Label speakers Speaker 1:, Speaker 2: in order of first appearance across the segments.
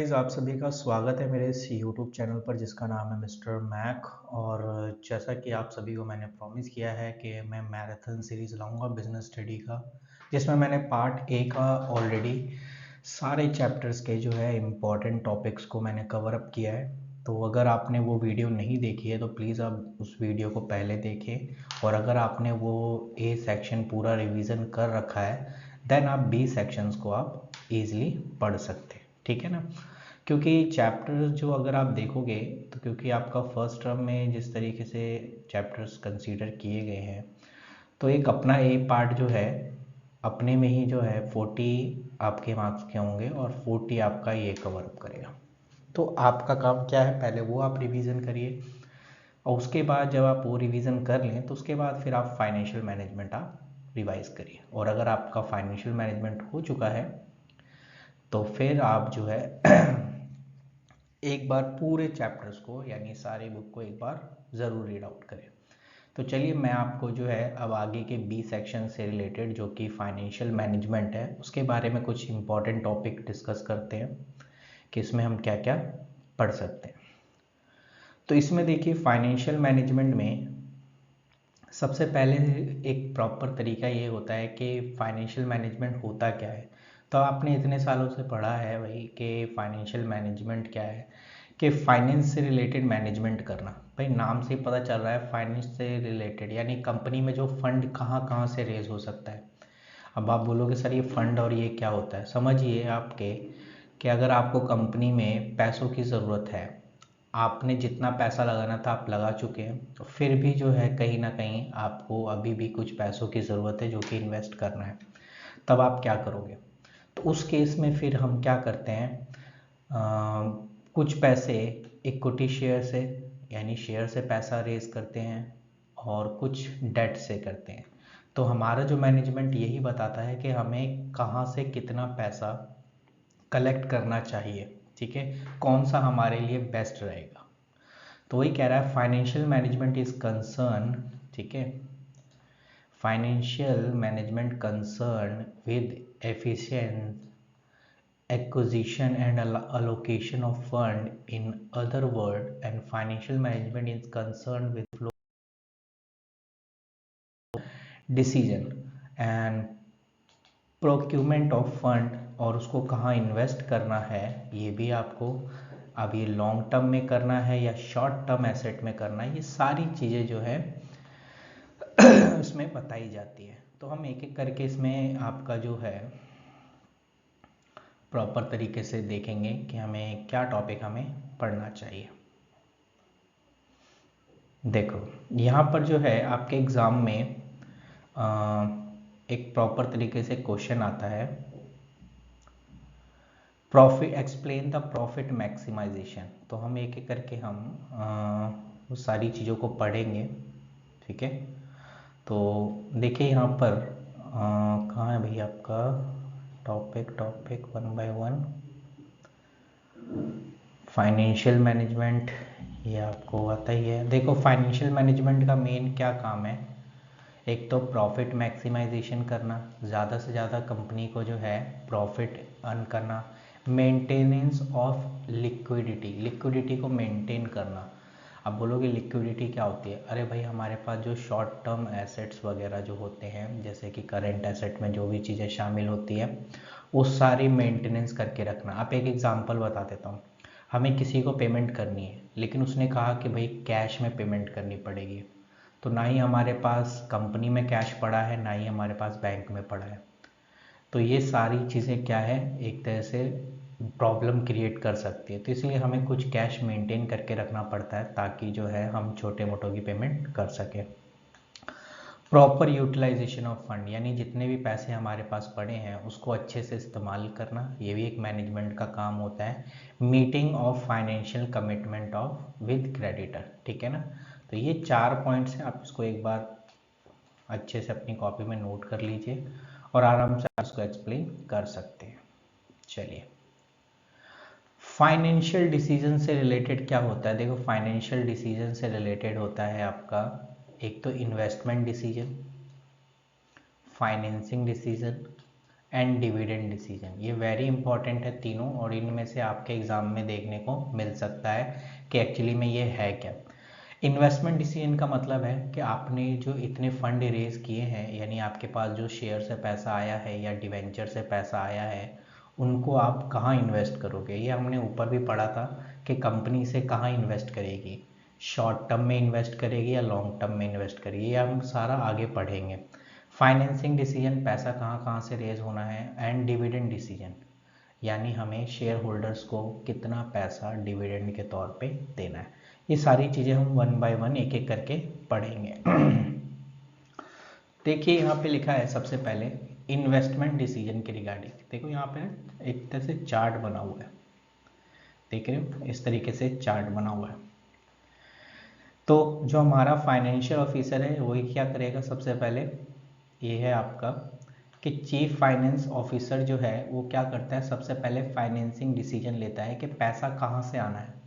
Speaker 1: Guys, आप सभी का स्वागत है मेरे इस यूट्यूब चैनल पर जिसका नाम है मिस्टर मैक। और जैसा कि आप सभी को मैंने प्रॉमिस किया है कि मैं मैराथन सीरीज़ लाऊंगा बिजनेस स्टडी का, जिसमें मैंने पार्ट ए का ऑलरेडी सारे चैप्टर्स के जो है इम्पॉर्टेंट टॉपिक्स को मैंने कवर अप किया है। तो अगर आपने वो वीडियो नहीं देखी है तो प्लीज़ आप उस वीडियो को पहले देखें, और अगर आपने वो ए सेक्शन पूरा रिवीजन कर रखा है देन आप बी सेक्शंस को आप ईज़िली पढ़ सकते हैं, ठीक है ना। क्योंकि चैप्टर्स जो अगर आप देखोगे तो क्योंकि आपका फर्स्ट टर्म में जिस तरीके से चैप्टर्स कंसीडर किए गए हैं, तो एक अपना ए पार्ट जो है अपने में ही जो है 40 आपके मार्क्स के होंगे और 40 आपका ये कवर अप करेगा। तो आपका काम क्या है, पहले वो आप रिवीजन करिए, और उसके बाद जब आप वो रिवीजन कर लें तो उसके बाद फिर आप फाइनेंशियल मैनेजमेंट आप रिवाइज करिए। और अगर आपका फाइनेंशियल मैनेजमेंट हो चुका है तो फिर आप जो है एक बार पूरे चैप्टर्स को यानी सारे बुक को एक बार ज़रूर रीड आउट करें। तो चलिए मैं आपको जो है अब आगे के बी सेक्शन से रिलेटेड जो कि फाइनेंशियल मैनेजमेंट है उसके बारे में कुछ इम्पॉर्टेंट टॉपिक डिस्कस करते हैं कि इसमें हम क्या क्या पढ़ सकते हैं। तो इसमें देखिए फाइनेंशियल मैनेजमेंट में सबसे पहले एक प्रॉपर तरीका ये होता है कि फाइनेंशियल मैनेजमेंट होता क्या है। तो आपने इतने सालों से पढ़ा है भाई कि फाइनेंशियल मैनेजमेंट क्या है, कि फाइनेंस से रिलेटेड मैनेजमेंट करना। भाई नाम से ही पता चल रहा है फाइनेंस से रिलेटेड, यानी कंपनी में जो फंड कहाँ कहाँ से रेज हो सकता है। अब आप बोलोगे सर ये फंड और ये क्या होता है, समझिए आपके कि अगर आपको कंपनी में पैसों की ज़रूरत है, आपने जितना पैसा लगाना था आप लगा चुके हैं, तो फिर भी जो है कहीं ना कहीं आपको अभी भी कुछ पैसों की ज़रूरत है जो कि इन्वेस्ट करना है, तब आप क्या करोगे। तो उस केस में फिर हम क्या करते हैं, कुछ पैसे इक्विटी शेयर से यानी शेयर से पैसा रेज करते हैं और कुछ डेट से करते हैं। तो हमारा जो मैनेजमेंट यही बताता है कि हमें कहाँ से कितना पैसा कलेक्ट करना चाहिए, ठीक है, कौन सा हमारे लिए बेस्ट रहेगा। तो वही कह रहा है फाइनेंशियल मैनेजमेंट इज कंसर्न, ठीक है, financial management concern with efficient acquisition and allocation of fund, in other word, and financial management is concerned with flow decision and procurement of fund, और उसको कहाँ इन्वेस्ट करना है ये भी आपको, अब ये लॉन्ग टर्म में करना है या शॉर्ट टर्म एसेट में करना है, ये सारी चीज़ें जो है इसमें बताई जाती है। तो हम एक एक करके इसमें आपका जो है प्रॉपर तरीके से देखेंगे कि हमें क्या टॉपिक हमें पढ़ना चाहिए। देखो यहाँ पर जो है आपके एग्ज़ाम में एक प्रॉपर तरीके से क्वेश्चन आता है, profit explain the profit maximisation. तो हम एक एक करके हम वो सारी चीज़ों को पढ़ेंगे, ठीक है। तो देखिए यहाँ पर कहाँ है भाई आपका topic, topic one by one, financial management, ये आपको आता ही है। देखो फाइनेंशियल मैनेजमेंट का मेन क्या काम है, एक तो प्रॉफिट मैक्सिमाइजेशन करना, ज़्यादा से ज़्यादा कंपनी को जो है प्रॉफिट अर्न करना, मेंटेनेंस ऑफ लिक्विडिटी, लिक्विडिटी को मेंटेन करना। अब बोलोगे लिक्विडिटी क्या होती है, अरे भाई हमारे पास जो शॉर्ट टर्म एसेट्स वगैरह जो होते हैं, जैसे कि करेंट एसेट में जो भी चीज़ें शामिल होती है वो सारी मेंटेनेंस करके रखना। आप एक एग्जांपल बता देता हूँ, हमें किसी को पेमेंट करनी है लेकिन उसने कहा कि भाई कैश में पेमेंट करनी पड़ेगी, तो ना ही हमारे पास कंपनी में कैश पड़ा है ना ही हमारे पास बैंक में पड़ा है। तो ये सारी चीज़ें क्या है, एक तरह से प्रॉब्लम क्रिएट कर सकती है। तो इसलिए हमें कुछ कैश मेंटेन करके रखना पड़ता है ताकि जो है हम छोटे मोटों की पेमेंट कर सकें। प्रॉपर यूटिलाइजेशन ऑफ फंड, यानी जितने भी पैसे हमारे पास पड़े हैं उसको अच्छे से इस्तेमाल करना, ये भी एक मैनेजमेंट का काम होता है। Meeting of financial commitment of with creditor, ठीक है ना। तो ये 4 पॉइंट्स हैं, आप इसको एक बार अच्छे से अपनी कॉपी में नोट कर लीजिए और आराम से आप इसको एक्सप्लेन कर सकते हैं। चलिए फाइनेंशियल डिसीजन से रिलेटेड क्या होता है, देखो फाइनेंशियल डिसीजन से रिलेटेड होता है आपका एक तो investment decision, financing decision and dividend decision. ये वेरी इंपॉर्टेंट है तीनों, और इनमें से आपके एग्जाम में देखने को मिल सकता है कि एक्चुअली में ये है क्या। इन्वेस्टमेंट डिसीजन का मतलब है कि आपने जो इतने फंड रेज किए हैं, यानी आपके पास जो शेयर से पैसा आया है या डिवेंचर से पैसा आया है, उनको आप कहाँ इन्वेस्ट करोगे। ये हमने ऊपर भी पढ़ा था कि कंपनी से कहाँ इन्वेस्ट करेगी, शॉर्ट टर्म में इन्वेस्ट करेगी या लॉन्ग टर्म में इन्वेस्ट करेगी, ये हम सारा आगे पढ़ेंगे। फाइनेंसिंग डिसीजन, पैसा कहाँ कहाँ से रेज होना है। एंड डिविडेंड डिसीजन, यानी हमें शेयर होल्डर्स को कितना पैसा डिविडेंड के तौर पे देना है। ये सारी चीज़ें हम वन बाय वन एक एक करके पढ़ेंगे। देखिए यहाँ पे लिखा है सबसे पहले इन्वेस्टमेंट डिसीजन के रिगार्डिंग। देखो यहाँ पे एक तरह से चार्ट बना हुआ है, देख रहे हो, इस तरीके से चार्ट बना हुआ है। तो जो हमारा फाइनेंशियल ऑफिसर है वही क्या करेगा, सबसे पहले ये है आपका कि चीफ फाइनेंस ऑफिसर जो है वो क्या करता है, सबसे पहले फाइनेंसिंग डिसीजन लेता है कि पैसा कहाँ से आना है,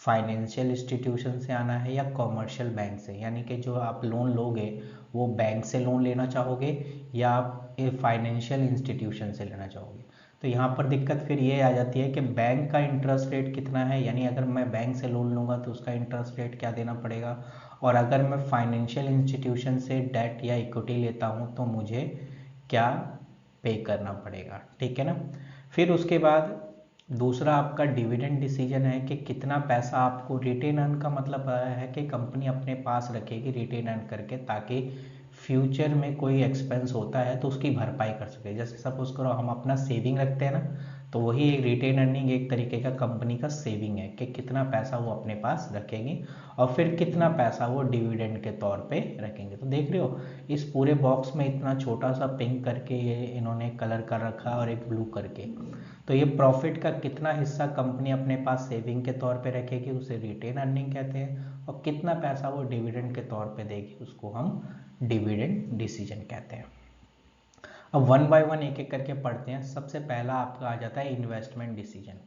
Speaker 1: फाइनेंशियल इंस्टीट्यूशन से आना है या कॉमर्शियल बैंक से। यानी कि जो आप लोन लोगे वो बैंक से लोन लेना चाहोगे या आप फाइनेंशियल इंस्टीट्यूशन से लेना चाहोगे। तो यहाँ पर दिक्कत फिर ये आ जाती है कि बैंक का इंटरेस्ट रेट कितना है, यानी अगर मैं बैंक से लोन लूँगा तो उसका इंटरेस्ट रेट क्या देना पड़ेगा, और अगर मैं फाइनेंशियल इंस्टीट्यूशन से डेट या इक्विटी लेता हूँ तो मुझे क्या पे करना पड़ेगा, ठीक है ना। फिर उसके बाद दूसरा आपका डिविडेंड डिसीजन है कि कितना पैसा आपको रिटेन अर्न का मतलब है कि कंपनी अपने पास रखेगी रिटेन अर्न करके, ताकि फ्यूचर में कोई एक्सपेंस होता है तो उसकी भरपाई कर सके। जैसे सपोज करो हम अपना सेविंग रखते हैं ना, तो वही एक रिटेन अर्निंग एक तरीके का कंपनी का सेविंग है कि कितना पैसा वो अपने पास रखेगी और फिर कितना पैसा वो डिविडेंड के तौर पे रखेंगे। तो देख रहे हो इस पूरे बॉक्स में इतना छोटा सा पिंक करके ये इन्होंने कलर कर रखा है और एक ब्लू करके, तो ये प्रॉफिट का कितना हिस्सा कंपनी अपने पास सेविंग के तौर पे रखेगी उसे रिटेन अर्निंग कहते हैं, और कितना पैसा वो डिविडेंड के तौर पे देगी उसको हम डिविडेंड डिसीजन कहते हैं। अब वन बाय वन एक एक करके पढ़ते हैं। सबसे पहला आपका आ जाता है इन्वेस्टमेंट डिसीजन,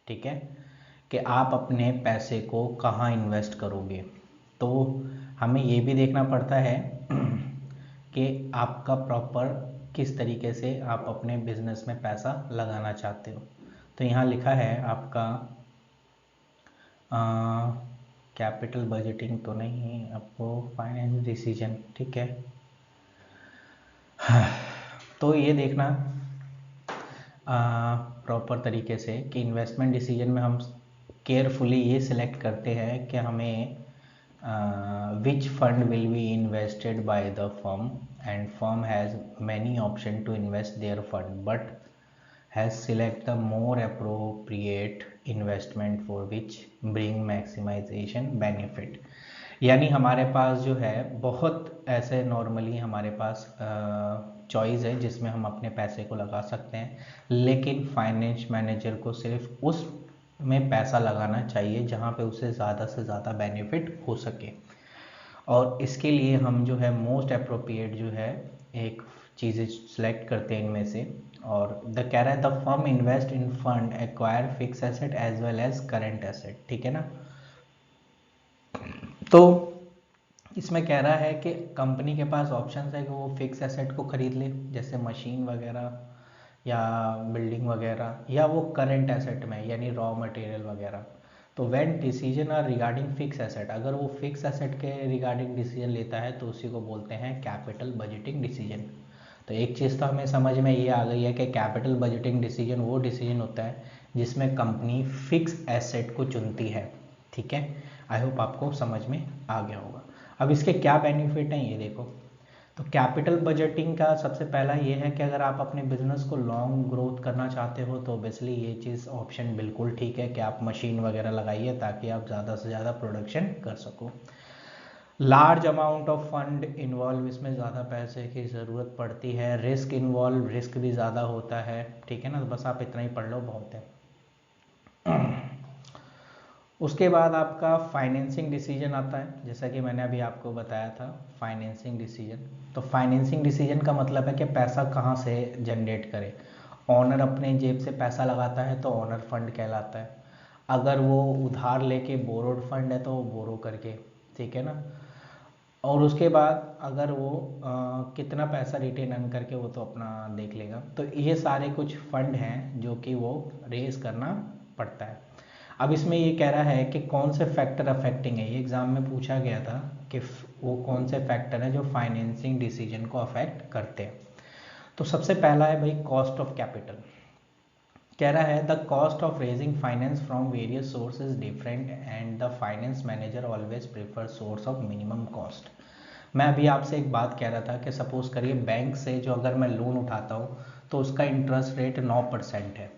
Speaker 1: ठीक है, कि आप अपने पैसे को कहाँ इन्वेस्ट करोगे। तो हमें ये भी देखना पड़ता है कि आपका प्रॉपर किस तरीके से आप अपने बिजनेस में पैसा लगाना चाहते हो। तो यहाँ लिखा है आपका कैपिटल बजटिंग तो नहीं, आपको फाइनेंस डिसीजन, ठीक है। तो ये देखना प्रॉपर तरीके से कि इन्वेस्टमेंट डिसीजन में हम केयरफुली ये सिलेक्ट करते हैं कि हमें which fund will be invested by the firm, and firm has many option to invest their fund but has select the more appropriate investment for which bring maximization benefit। यानी हमारे पास जो है बहुत ऐसे नॉर्मली हमारे पास चॉइस है जिसमें हम अपने पैसे को लगा सकते हैं, लेकिन फाइनेंस मैनेजर को सिर्फ उस में पैसा लगाना चाहिए जहाँ पे उसे ज़्यादा से ज़्यादा बेनिफिट हो सके। और इसके लिए हम जो है मोस्ट अप्रोप्रिएट जो है एक चीज़ें सेलेक्ट करते हैं इनमें से। और द कह रहा है the firm invest in fund acquire fix asset as well as current asset, ठीक है ना। तो इसमें कह रहा है कि कंपनी के पास ऑप्शन है कि वो फिक्स एसेट को खरीद ले, जैसे मशीन वगैरह या बिल्डिंग वगैरह, या वो करेंट एसेट में यानी रॉ मटेरियल वगैरह। तो when decision are regarding fix asset, अगर वो फिक्स एसेट के रिगार्डिंग डिसीजन लेता है तो उसी को बोलते हैं कैपिटल बजटिंग डिसीजन। तो एक चीज़ तो हमें समझ में ये आ गई है कि कैपिटल बजटिंग डिसीजन वो डिसीजन होता है जिसमें कंपनी फिक्स एसेट को चुनती है, ठीक है। आई होप आपको समझ में आ गया होगा। अब इसके क्या बेनिफिट हैं ये देखो। तो कैपिटल बजटिंग का सबसे पहला ये है कि अगर आप अपने बिजनेस को लॉन्ग ग्रोथ करना चाहते हो तो ऑब्वियसली ये चीज़ ऑप्शन बिल्कुल ठीक है कि आप मशीन वगैरह लगाइए ताकि आप ज़्यादा से ज़्यादा प्रोडक्शन कर सको। Large amount of fund involve, इसमें ज़्यादा पैसे की ज़रूरत पड़ती है। रिस्क इन्वॉल्व, रिस्क भी ज़्यादा होता है, ठीक है ना। तो बस आप इतना ही पढ़ लो बहुत है। उसके बाद आपका फाइनेंसिंग डिसीजन आता है, जैसा कि मैंने अभी आपको बताया था फाइनेंसिंग डिसीजन। तो फाइनेंसिंग डिसीजन का मतलब है कि पैसा कहाँ से जनरेट करे। ऑनर अपने जेब से पैसा लगाता है तो ऑनर फंड कहलाता है। अगर वो उधार लेके बोरोड फंड है तो वो बोरो करके, ठीक है ना। और उसके बाद अगर वो कितना पैसा रिटेन अर्न करके वो तो अपना देख लेगा। तो ये सारे कुछ फंड हैं जो कि वो रेज करना पड़ता है। अब इसमें ये कह रहा है कि कौन से फैक्टर अफेक्टिंग है, ये एग्जाम में पूछा गया था कि वो कौन से फैक्टर हैं जो फाइनेंसिंग डिसीजन को अफेक्ट करते हैं। तो सबसे पहला है भाई कॉस्ट ऑफ कैपिटल। कह रहा है the cost of raising finance from various sources different and the finance manager always prefer source of minimum cost. मैं अभी आपसे एक बात कह रहा था कि सपोज करिए बैंक से जो अगर मैं लोन उठाता हूँ तो उसका इंटरेस्ट रेट 9% है।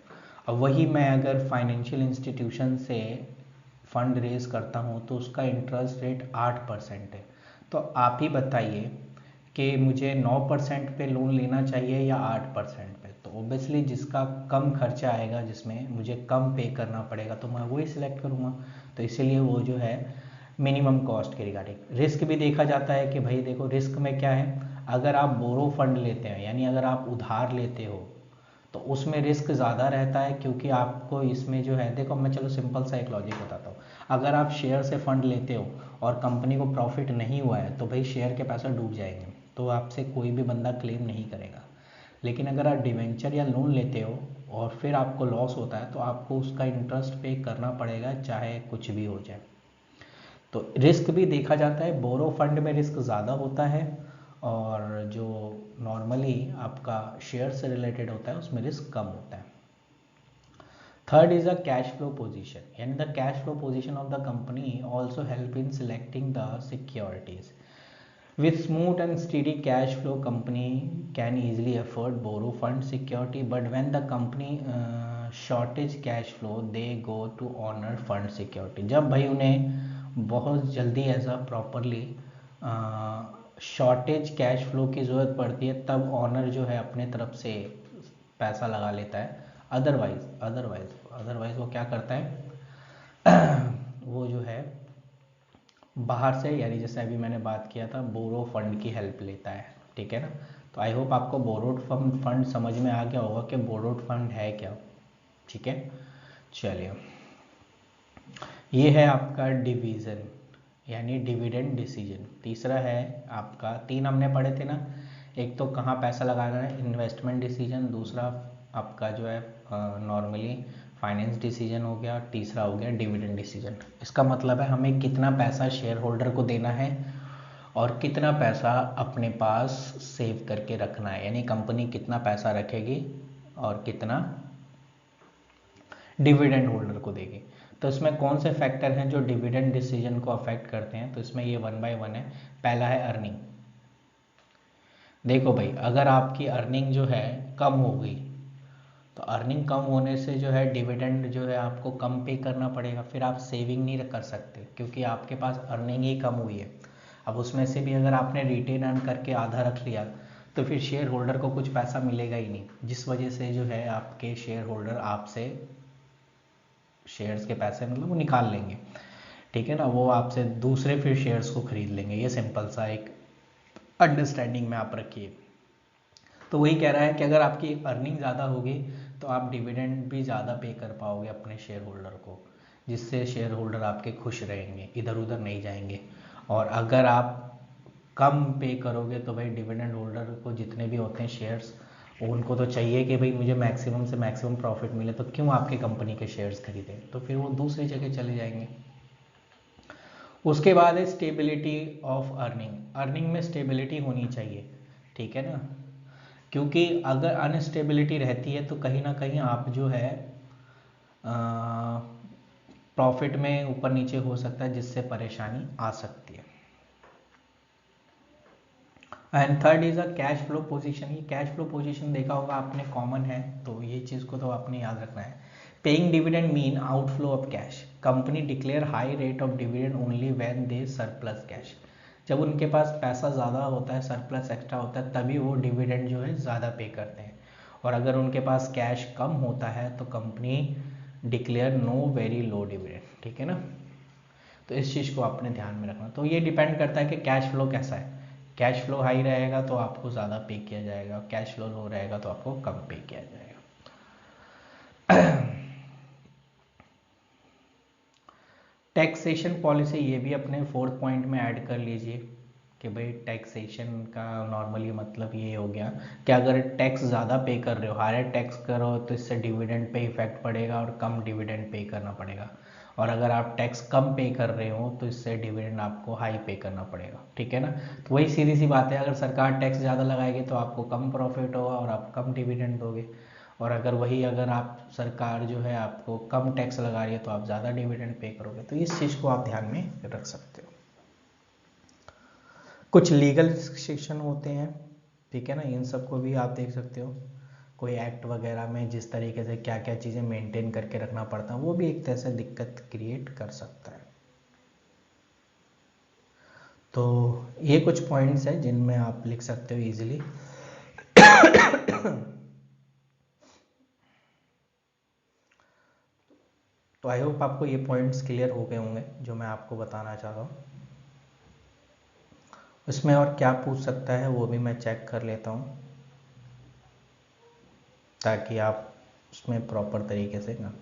Speaker 1: अब वही मैं अगर फाइनेंशियल इंस्टीट्यूशन से फंड रेज करता हूँ तो उसका इंटरेस्ट रेट 8% है। तो आप ही बताइए कि मुझे 9% पे लोन लेना चाहिए या 8% पे। तो ओबियसली जिसका कम खर्चा आएगा, जिसमें मुझे कम पे करना पड़ेगा, तो मैं वही सिलेक्ट करूँगा। तो इसीलिए वो जो है मिनिमम कॉस्ट के रिगार्डिंग। रिस्क भी देखा जाता है कि भाई देखो रिस्क में क्या है, अगर आप बोरो फंड लेते हैं यानी अगर आप उधार लेते हो तो उसमें रिस्क ज़्यादा रहता है, क्योंकि आपको इसमें जो है, देखो मैं चलो सिंपल सा एक लॉजिक बताता हूँ। अगर आप शेयर से फंड लेते हो और कंपनी को प्रॉफिट नहीं हुआ है तो भाई शेयर के पैसे डूब जाएंगे, तो आपसे कोई भी बंदा क्लेम नहीं करेगा। लेकिन अगर आप डिवेंचर या लोन लेते हो और फिर आपको लॉस होता है तो आपको उसका इंटरेस्ट पे करना पड़ेगा, चाहे कुछ भी हो जाए। तो रिस्क भी देखा जाता है, बोरो फंड में रिस्क ज़्यादा होता है और जो नॉर्मली आपका शेयर से रिलेटेड होता है उसमें रिस्क कम होता है। Third is a cash flow position, यानी the cash flow position of the company also help in selecting the securities. With smooth and steady cash flow, company can easily afford borrow fund security. But when the company shortage cash flow, they go to honor fund security. जब भाई उन्हें बहुत जल्दी ऐसा properly shortage cash flow की ज़रूरत पड़ती है तब ऑनर जो है अपने तरफ से पैसा लगा लेता है। अदरवाइज वो क्या करता है वो जो है बाहर से, यानी जैसे अभी मैंने बात किया था बोरो फंड की हेल्प लेता है। ठीक है ना। तो आई होप आपको बोरोड फंड समझ में आ गया होगा कि बोरोड फंड है क्या। ठीक है, चलिए ये है आपका डिवीज़न यानी डिविडेंड डिसीजन। तीसरा है आपका, तीन हमने पढ़े थे ना, एक तो कहाँ पैसा लगाना है इन्वेस्टमेंट डिसीजन, दूसरा आपका जो है नॉर्मली फाइनेंस डिसीजन हो गया, तीसरा हो गया डिविडेंड डिसीजन। इसका मतलब है हमें कितना पैसा शेयर होल्डर को देना है और कितना पैसा अपने पास सेव करके रखना है, यानी कंपनी कितना पैसा रखेगी और कितना डिविडेंड होल्डर को देगी। तो इसमें कौन से फैक्टर हैं जो डिविडेंड डिसीजन को अफेक्ट करते हैं, तो इसमें ये 1 बाय 1 है। पहला है अर्निंग। देखो भाई अगर आपकी अर्निंग जो है कम हो गई तो अर्निंग कम होने से जो है डिविडेंड जो है आपको कम पे करना पड़ेगा, फिर आप सेविंग नहीं कर सकते क्योंकि आपके पास अर्निंग ही कम हुई है। अब उसमें से भी अगर आपने रिटेन अर्न करके आधा रख लिया तो फिर शेयर होल्डर को कुछ पैसा मिलेगा ही नहीं, जिस वजह से जो है आपके शेयर होल्डर आपसे शेयर्स के पैसे मतलब वो निकाल लेंगे। ठीक है ना, वो आपसे दूसरे फिर शेयर्स को खरीद लेंगे। ये सिंपल सा एक अंडरस्टैंडिंग में आप रखिए। तो वही कह रहा है कि अगर आपकी अर्निंग ज़्यादा होगी तो आप डिविडेंड भी ज़्यादा पे कर पाओगे अपने शेयर होल्डर को, जिससे शेयर होल्डर आपके खुश रहेंगे, इधर उधर नहीं जाएंगे। और अगर आप कम पे करोगे तो भाई डिविडेंड होल्डर को जितने भी होते हैं शेयर्स, उनको तो चाहिए कि भाई मुझे मैक्सिमम से मैक्सिमम प्रॉफिट मिले, तो क्यों आपके कंपनी के शेयर्स खरीदें, तो फिर वो दूसरी जगह चले जाएंगे। उसके बाद है स्टेबिलिटी ऑफ अर्निंग। अर्निंग में स्टेबिलिटी होनी चाहिए। ठीक है ना, क्योंकि अगर अनस्टेबिलिटी रहती है तो कहीं ना कहीं आप जो है प्रॉफिट में ऊपर नीचे हो सकता है, जिससे परेशानी आ सकती है। And third is a cash flow position. ये कैश फ्लो पोजीशन देखा होगा आपने, कॉमन है, तो ये चीज़ को तो आपने याद रखना है। Paying dividend mean outflow of cash. Company declare high rate of dividend only when they surplus cash. जब उनके पास पैसा ज़्यादा होता है, सरप्लस एक्स्ट्रा होता है, तभी वो डिविडेंड जो है ज़्यादा पे करते हैं। और अगर उनके पास कैश कम होता है तो company declare know very low dividend. ठीक है ना, तो इस चीज़ को आपने ध्यान में रखना। तो ये डिपेंड करता है कि कैश फ्लो कैसा है। कैश फ्लो हाई रहेगा तो आपको ज़्यादा पे किया जाएगा, कैश फ्लो लो रहेगा तो आपको कम पे किया जाएगा। टैक्सेशन पॉलिसी, ये भी अपने 4th पॉइंट में ऐड कर लीजिए कि भाई टैक्सेशन का नॉर्मली मतलब ये हो गया कि अगर टैक्स ज़्यादा पे कर रहे हो, हायर टैक्स करो तो इससे डिविडेंड पे इफेक्ट पड़ेगा और कम डिविडेंड पे करना पड़ेगा, और अगर आप टैक्स कम पे कर रहे हो तो इससे डिविडेंड आपको हाई पे करना पड़ेगा। ठीक है ना, तो वही सीधी सी बात है, अगर सरकार टैक्स ज़्यादा लगाएगी तो आपको कम प्रॉफिट होगा और आप कम डिविडेंड दोगे, और अगर आप सरकार जो है आपको कम टैक्स लगा रही है तो आप ज़्यादा डिविडेंड पे करोगे। तो इस चीज़ को आप ध्यान में रख सकते हो। कुछ लीगल रिस्ट्रिक्शन होते हैं, ठीक है ना, इन सब को भी आप देख सकते हो। कोई एक्ट वगैरह में जिस तरीके से क्या क्या चीज़ें मेंटेन करके रखना पड़ता है वो भी एक तरह से दिक्कत क्रिएट कर सकता है। तो ये कुछ पॉइंट्स हैं जिनमें आप लिख सकते हो इजीली। तो आई होप आपको ये पॉइंट्स क्लियर हो गए होंगे जो मैं आपको बताना चाह रहा हूँ। इसमें और क्या पूछ सकता है वो भी मैं चेक कर लेता हूँ, ताकि आप उसमें प्रॉपर तरीके से ना।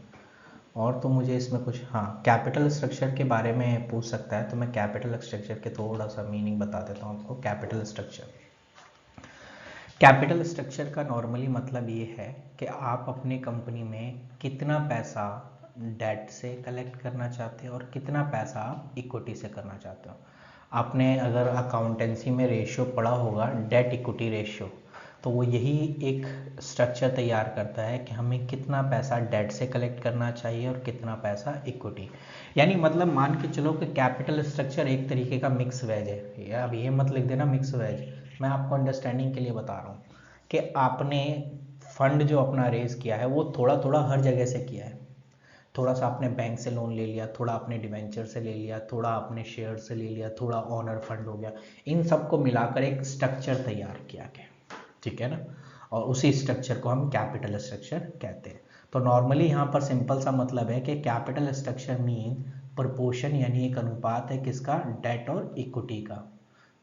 Speaker 1: और तो मुझे इसमें कुछ, हाँ, कैपिटल स्ट्रक्चर के बारे में पूछ सकता है, तो मैं कैपिटल स्ट्रक्चर के थोड़ा सा मीनिंग बता देता हूँ आपको। कैपिटल स्ट्रक्चर का नॉर्मली मतलब ये है कि आप अपने कंपनी में कितना पैसा डेट से कलेक्ट करना चाहते हो और कितना पैसा आप इक्विटी से करना चाहते हो। आपने अगर अकाउंटेंसी में रेशियो पढ़ा होगा, डेट इक्विटी रेशियो, तो वो यही एक स्ट्रक्चर तैयार करता है कि हमें कितना पैसा डेट से कलेक्ट करना चाहिए और कितना पैसा इक्विटी। यानी मतलब मान के चलो कि कैपिटल स्ट्रक्चर एक तरीके का मिक्स वेज है। अब ये मत लिख देना मिक्स वेज, मैं आपको अंडरस्टैंडिंग के लिए बता रहा हूँ कि आपने फंड जो अपना रेज किया है वो थोड़ा थोड़ा हर जगह से किया है। थोड़ा सा आपने बैंक से लोन ले लिया, थोड़ा आपने डिवेंचर से ले लिया, थोड़ा आपने शेयर से ले लिया, थोड़ा ऑनर फंड हो गया, इन सबको मिलाकर एक स्ट्रक्चर तैयार किया गया। ठीक है ना, और उसी स्ट्रक्चर को हम कैपिटल स्ट्रक्चर कहते हैं। तो नॉर्मली यहाँ पर सिंपल सा मतलब है कि कैपिटल स्ट्रक्चर मीन प्रपोर्शन, यानी एक अनुपात है किसका, डेट और इक्विटी का,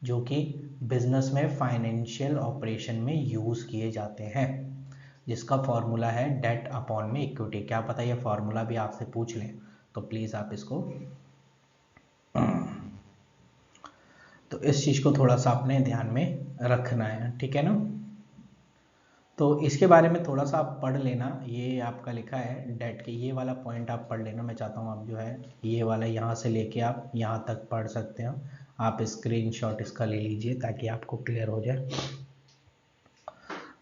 Speaker 1: जो कि बिजनेस में फाइनेंशियल ऑपरेशन में यूज किए जाते हैं, जिसका फॉर्मूला है डेट अपॉन में इक्विटी। क्या पता ये फॉर्मूला भी आपसे पूछ लें, तो प्लीज आप इसको, तो इस चीज को थोड़ा सा अपने ध्यान में रखना है। ठीक है ना, तो इसके बारे में थोड़ा सा आप पढ़ लेना। ये आपका लिखा है डेट के, ये वाला पॉइंट आप पढ़ लेना। मैं चाहता हूँ आप जो है ये वाला यहाँ से लेके आप यहाँ तक पढ़ सकते हो। आप स्क्रीनशॉट इसका ले लीजिए ताकि आपको क्लियर हो जाए।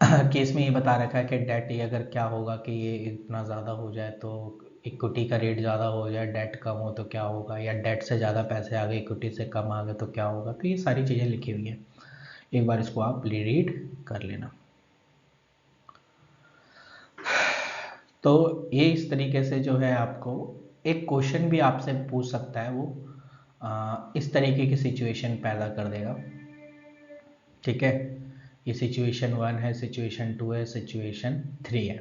Speaker 1: केस में ये बता रखा है कि डेट ये अगर क्या होगा कि ये इतना ज़्यादा हो जाए तो इक्विटी का रेट ज़्यादा हो जाए, डेट कम हो तो क्या होगा, या डेट से ज़्यादा पैसे आ गए इक्विटी से कम आ गए तो क्या होगा। तो ये सारी चीज़ें लिखी हुई हैं, एक बार इसको आप रीड कर लेना। तो ये इस तरीके से जो है आपको एक क्वेश्चन भी आपसे पूछ सकता है, वो इस तरीके की सिचुएशन पैदा कर देगा। ठीक है, ये सिचुएशन 1 है, सिचुएशन 2 है, सिचुएशन 3 है।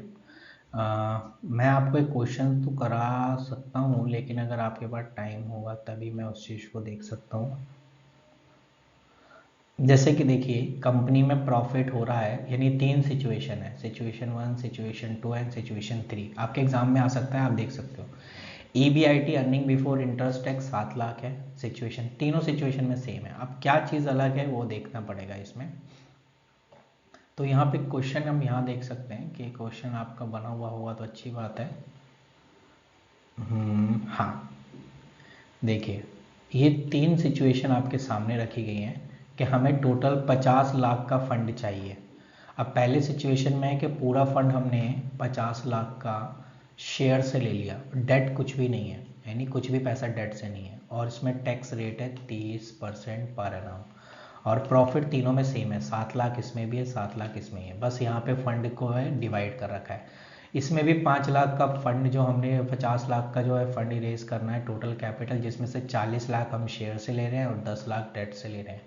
Speaker 1: मैं आपको एक क्वेश्चन तो करा सकता हूँ, लेकिन अगर आपके पास टाइम होगा तभी मैं उस चीज़ को देख सकता हूँ। जैसे कि देखिए कंपनी में प्रॉफिट हो रहा है, यानी 3 सिचुएशन है, सिचुएशन 1, सिचुएशन 2 एंड सिचुएशन 3। आपके एग्जाम में आ सकता है, आप देख सकते हो। EBIT earning before interest tax 7 lakh है। सिचुएशन, तीनों सिचुएशन में सेम है। अब क्या चीज़ अलग है वो देखना पड़ेगा इसमें। तो यहाँ पे क्वेश्चन हम यहाँ देख सकते हैं कि क्वेश्चन आपका बना हुआ होगा तो अच्छी बात है। हाँ, देखिए ये 3 सिचुएशन आपके सामने रखी गई हैं कि हमें टोटल 50 लाख का फंड चाहिए। अब पहले सिचुएशन में है कि पूरा फंड हमने 50 लाख का शेयर से ले लिया, डेट कुछ भी नहीं है, यानी कुछ भी पैसा डेट से नहीं है, और इसमें टैक्स रेट है 30% पर एनम, और प्रॉफिट तीनों में सेम है, 7 लाख इसमें भी है, 7 लाख इसमें ही है, बस यहाँ पे फंड को है डिवाइड कर रखा है। इसमें भी 5 लाख का फंड, जो हमने 50 लाख का जो है फंड रेज करना है टोटल कैपिटल, जिसमें से 40 लाख हम शेयर से ले रहे हैं और 10 लाख डेट से ले रहे हैं।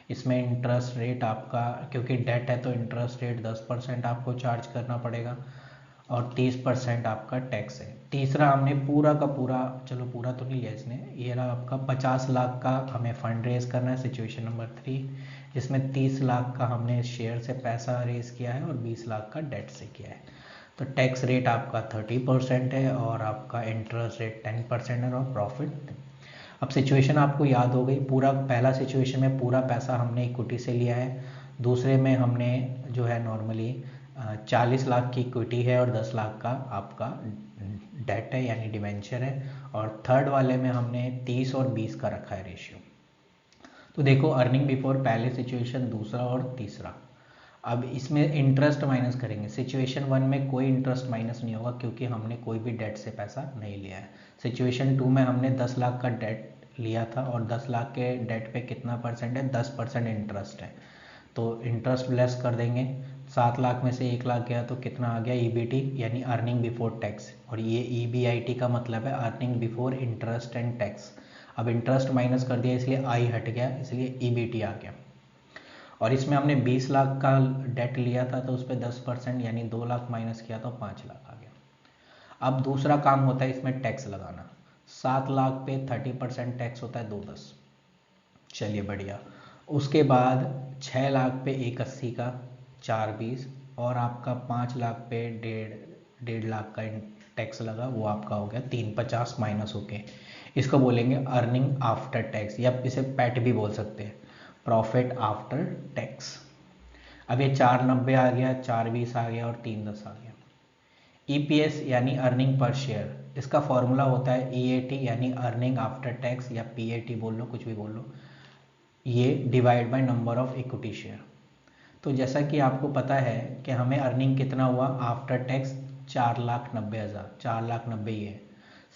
Speaker 1: इसमें इंटरेस्ट रेट आपका, क्योंकि डेट है तो इंटरेस्ट रेट 10% आपको चार्ज करना पड़ेगा, और 30% आपका टैक्स है। तीसरा हमने पूरा का पूरा, चलो पूरा तो नहीं लिया इसने, ये रहा आपका 50 लाख का हमें फंड रेज करना है, सिचुएशन नंबर 3, जिसमें 30 लाख का हमने शेयर से पैसा रेज किया है और 20 लाख का डेट से किया है। तो टैक्स रेट आपका 30% है और आपका इंटरेस्ट रेट 10% है और प्रॉफिट। अब सिचुएशन आपको याद हो गई, पूरा पहला सिचुएशन में पूरा पैसा हमने इक्विटी से लिया है, दूसरे में हमने जो है नॉर्मली 40 लाख की इक्विटी है और 10 लाख का आपका डेट है यानी डिवेंचर है, और थर्ड वाले में हमने 30 और 20 का रखा है रेशियो। तो देखो अर्निंग बिफोर पहले सिचुएशन, दूसरा और तीसरा। अब इसमें इंटरेस्ट माइनस करेंगे। सिचुएशन 1 में कोई इंटरेस्ट माइनस नहीं होगा क्योंकि हमने कोई भी डेट से पैसा नहीं लिया है। सिचुएशन 2 में हमने 10 लाख का डेट लिया था और 10 लाख के डेट पे कितना परसेंट है, 10% इंटरेस्ट है, तो इंटरेस्ट लेस कर देंगे। 7 लाख में से 1 लाख गया तो कितना आ गया, ईबीटी यानी अर्निंग बिफोर टैक्स, और ये ईबीआईटी का मतलब है earning before interest and tax. अब इंटरेस्ट माइनस कर दिया इसलिए आई हट गया, इसलिए ईबीटी आ गया। और इसमें हमने 20 लाख का डेट लिया था तो उस पर 10% यानी 2 लाख माइनस किया तो 5 लाख आ गया। अब दूसरा काम होता है इसमें टैक्स लगाना। 7 लाख पे 30% टैक्स होता है, 2/10। चलिए बढ़िया। उसके बाद 6 लाख पे 180 का 4/20, और आपका 5 लाख पे डेढ़ लाख का टैक्स लगा, वो आपका हो गया 350 माइनस होके। इसको बोलेंगे अर्निंग आफ्टर टैक्स, या इसे पैट भी बोल सकते हैं, प्रॉफिट आफ्टर टैक्स। अब ये 490 आ गया, 420 आ गया और 310 आ गया। ईपीएस यानी अर्निंग पर शेयर, इसका फॉर्मूला होता है ईएटी यानी अर्निंग आफ्टर टैक्स, या पीएटी बोल लो, कुछ भी बोल लो, ये divide by number of equity share. तो जैसा कि आपको पता है कि हमें अर्निंग कितना हुआ आफ्टर टैक्स, 4,90,000, 4,90,000 ये है।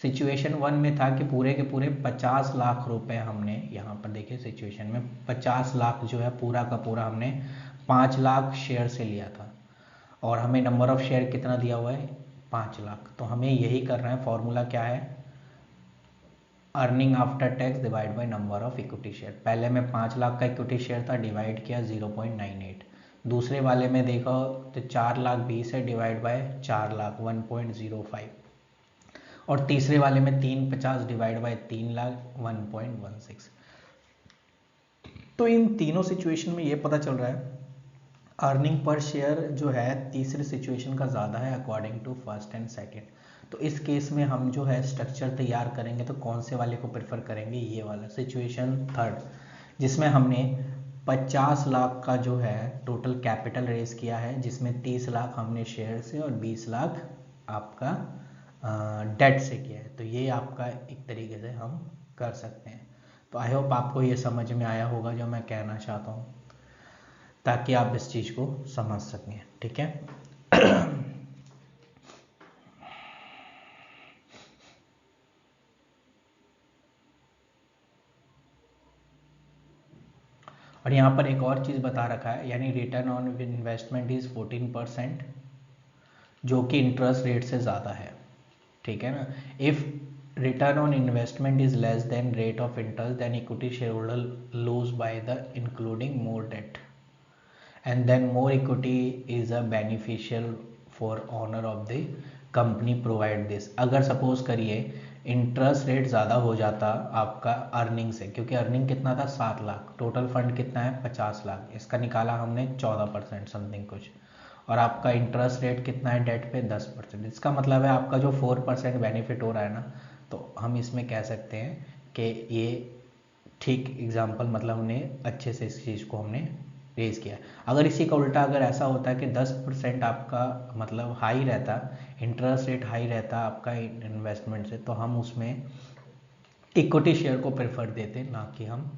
Speaker 1: सिचुएशन 1 में था कि पूरे के पूरे 50 लाख रुपए हमने, यहाँ पर देखिए सिचुएशन में 50 लाख जो है पूरा का पूरा हमने 5 लाख शेयर से लिया था, और हमें नंबर ऑफ शेयर कितना दिया हुआ है, 5 लाख। तो हमें यही करना है, फॉर्मूला क्या है, earning after tax divide by number of equity share. पहले में 5 लाख का इक्विटी शेयर था, डिवाइड किया 0.98। दूसरे वाले में देखो तो 4,20,000 है, डिवाइड बाय 4 लाख 1.05। और तीसरे वाले में 350 डिवाइड बाय 3 लाख 1.16। तो इन तीनों सिचुएशन में ये पता चल रहा है अर्निंग पर शेयर जो है तीसरे सिचुएशन का ज़्यादा है according to first and second. तो इस केस में हम जो है स्ट्रक्चर तैयार करेंगे तो कौन से वाले को प्रेफर करेंगे, ये वाला सिचुएशन थर्ड, जिसमें हमने 50 लाख का जो है टोटल कैपिटल रेज किया है, जिसमें 30 लाख हमने शेयर से और 20 लाख आपका डेट से किया है। तो ये आपका एक तरीके से हम कर सकते हैं। तो आई होप आपको ये समझ में आया होगा जो मैं कहना चाहता हूँ, ताकि आप इस चीज़ को समझ सकें, ठीक है। और यहाँ पर एक और चीज़ बता रखा है, यानी रिटर्न ऑन इन्वेस्टमेंट इज़ 14%, जो कि इंटरेस्ट रेट से ज़्यादा है, ठीक है ना। If return on investment is less than rate of interest then equity share holder lose by the including more debt, and then more equity is a beneficial for owner of the company provide this. अगर suppose करिए interest rate ज़्यादा हो जाता आपका earning से, क्योंकि earning कितना था 7 लाख, टोटल फंड कितना है 50 लाख, इसका निकाला हमने 14% समथिंग कुछ, और आपका इंटरेस्ट रेट कितना है डेट पे 10%। इसका मतलब है आपका जो 4% बेनिफिट हो रहा है ना, तो हम इसमें कह सकते हैं कि ये ठीक एग्जाम्पल, मतलब हमने अच्छे से इस चीज़ को हमने रेज किया। अगर इसी का उल्टा अगर ऐसा होता है कि 10% आपका मतलब हाई रहता, इंटरेस्ट रेट हाई रहता आपका इन्वेस्टमेंट से, तो हम उसमें इक्विटी शेयर को प्रेफर देते, ना कि हम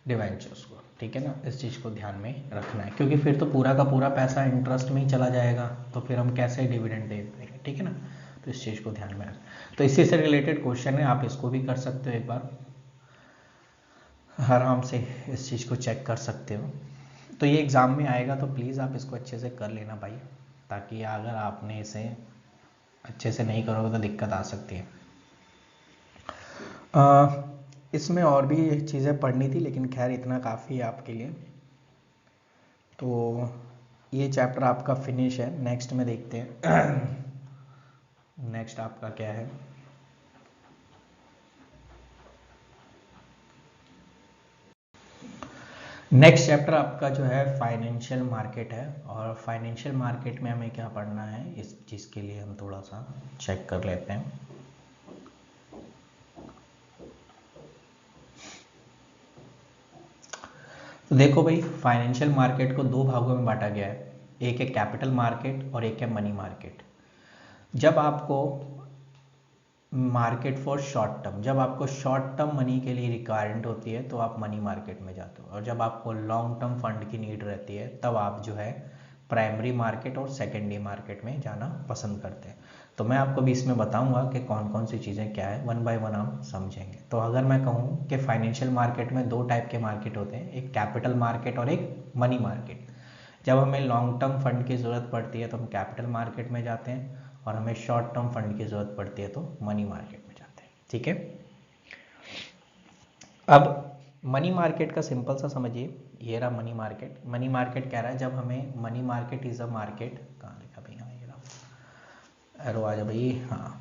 Speaker 1: डिवेंचर्स को, ठीक है ना। इस चीज़ को ध्यान में रखना है, क्योंकि फिर तो पूरा का पूरा पैसा इंटरेस्ट में ही चला जाएगा, तो फिर हम कैसे डिविडेंड दे पाएंगे, ठीक है ना। तो इस चीज़ को ध्यान में रखना। तो इसी से रिलेटेड क्वेश्चन है, आप इसको भी कर सकते हो, एक बार आराम से इस चीज़ को चेक कर सकते हो। तो ये एग्ज़ाम में आएगा, तो प्लीज़ आप इसको अच्छे से कर लेना भाई, ताकि अगर आपने इसे अच्छे से नहीं करोगे तो दिक्कत आ सकती है। इसमें और भी चीज़ें पढ़नी थी, लेकिन खैर इतना काफ़ी है आपके लिए। तो ये चैप्टर आपका फिनिश है। नेक्स्ट में देखते हैं नेक्स्ट आपका क्या है। नेक्स्ट चैप्टर आपका जो है फाइनेंशियल मार्केट है, और फाइनेंशियल मार्केट में हमें क्या पढ़ना है, इस चीज़ के लिए हम थोड़ा सा चेक कर लेते हैं। तो देखो भाई, फाइनेंशियल मार्केट को दो भागों में बांटा गया है, एक है कैपिटल मार्केट और एक है मनी मार्केट। जब आपको मार्केट फॉर शॉर्ट टर्म, जब आपको शॉर्ट टर्म मनी के लिए रिक्वायरमेंट होती है तो आप मनी मार्केट में जाते हो, और जब आपको लॉन्ग टर्म फंड की नीड रहती है तब आप जो है प्राइमरी मार्केट और सेकेंडरी मार्केट में जाना पसंद करते हैं। तो मैं आपको भी इसमें बताऊंगा कि कौन कौन सी चीज़ें क्या है, वन बाय वन हम समझेंगे। तो अगर मैं कहूँ कि फाइनेंशियल मार्केट में दो टाइप के मार्केट होते हैं, एक कैपिटल मार्केट और एक मनी मार्केट। जब हमें लॉन्ग टर्म फंड की ज़रूरत पड़ती है तो हम कैपिटल मार्केट में जाते हैं, और हमें शॉर्ट टर्म फंड की ज़रूरत पड़ती है तो मनी मार्केट में जाते हैं। ठीक है, अब मनी मार्केट का सिंपल सा समझिए। ये रहा मनी मार्केट। मनी मार्केट कह रहा है जब हमें, money market is a market, कहाँ लिखा भाई, हाँ ये रहा, एरो आ जा भाई, हाँ।